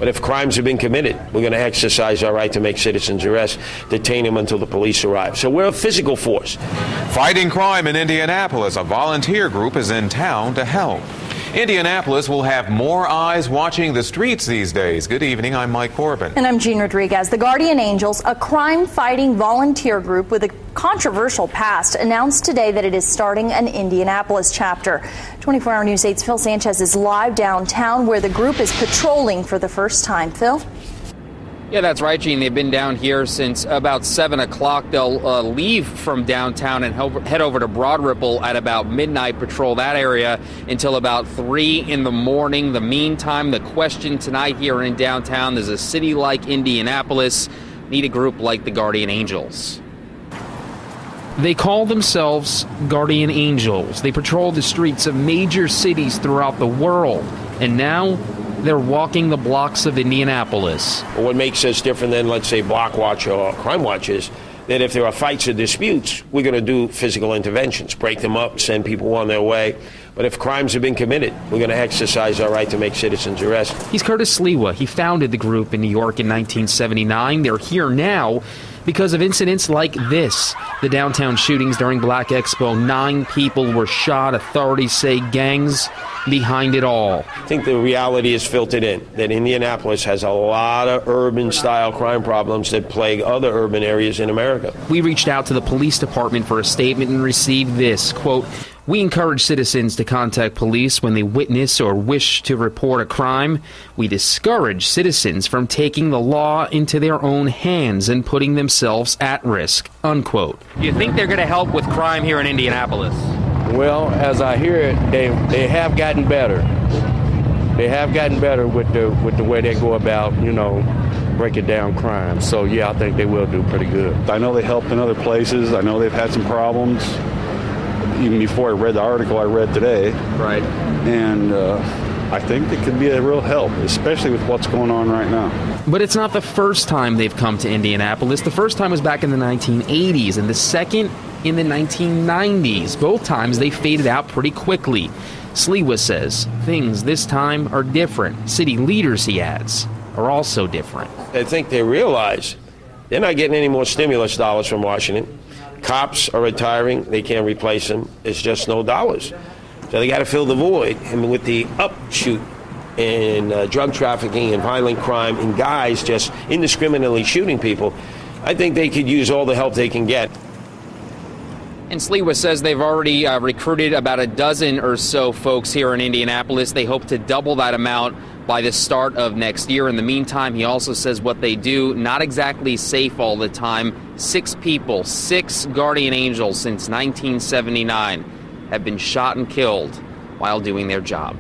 But if crimes have been committed, we're going to exercise our right to make citizens arrest, detain them until the police arrive. So we're a physical force. Fighting crime in Indianapolis, a volunteer group is in town to help. Indianapolis will have more eyes watching the streets these days. Good evening, I'm Mike Corbin. And I'm Jean Rodriguez. The Guardian Angels, a crime-fighting volunteer group with a controversial past, announced today that it is starting an Indianapolis chapter. 24-hour News 8's Phil Sanchez is live downtown where the group is patrolling for the first time. Phil? Yeah, that's right, Gene. They've been down here since about 7 o'clock. They'll leave from downtown and head over to Broad Ripple at about midnight, patrol that area until about 3 in the morning. The meantime, the question tonight here in downtown, does a city like Indianapolis need a group like the Guardian Angels? They call themselves Guardian Angels. They patrol the streets of major cities throughout the world. And now they're walking the blocks of Indianapolis. What makes us different than, let's say, Block Watch or Crime Watch is that if there are fights or disputes, we're going to do physical interventions, break them up, send people on their way. But if crimes have been committed, we're going to exercise our right to make citizens arrest. He's Curtis Sliwa. He founded the group in New York in 1979. They're here now because of incidents like this. The downtown shootings during Black Expo, 9 people were shot. Authorities say gangs behind it all. I think the reality is filtered in, that Indianapolis has a lot of urban-style crime problems that plague other urban areas in America. We reached out to the police department for a statement and received this, quote, "We encourage citizens to contact police when they witness or wish to report a crime. We discourage citizens from taking the law into their own hands and putting themselves at risk," unquote. Do you think they're going to help with crime here in Indianapolis? Well, as I hear it, they have gotten better. They have gotten better with the way they go about, breaking down crime. So, yeah, I think they will do pretty good. I know they helped in other places. I know they've had some problems. Even before I read the article I read today. Right. And I think it could be a real help, especially with what's going on right now. But it's not the first time they've come to Indianapolis. The first time was back in the 1980s, and the second in the 1990s. Both times they faded out pretty quickly. Sliwa says things this time are different. City leaders, he adds, are also different. I think they realize they're not getting any more stimulus dollars from Washington. Cops are retiring. They can't replace them. It's just no dollars. So they got to fill the void. And with the upshoot in drug trafficking and violent crime and guys just indiscriminately shooting people, I think they could use all the help they can get. And Sliwa says they've already recruited about a dozen or so folks here in Indianapolis. They hope to double that amount by the start of next year. In the meantime, he also says what they do, not exactly safe all the time. 6 people, 6 Guardian Angels since 1979 have been shot and killed while doing their job.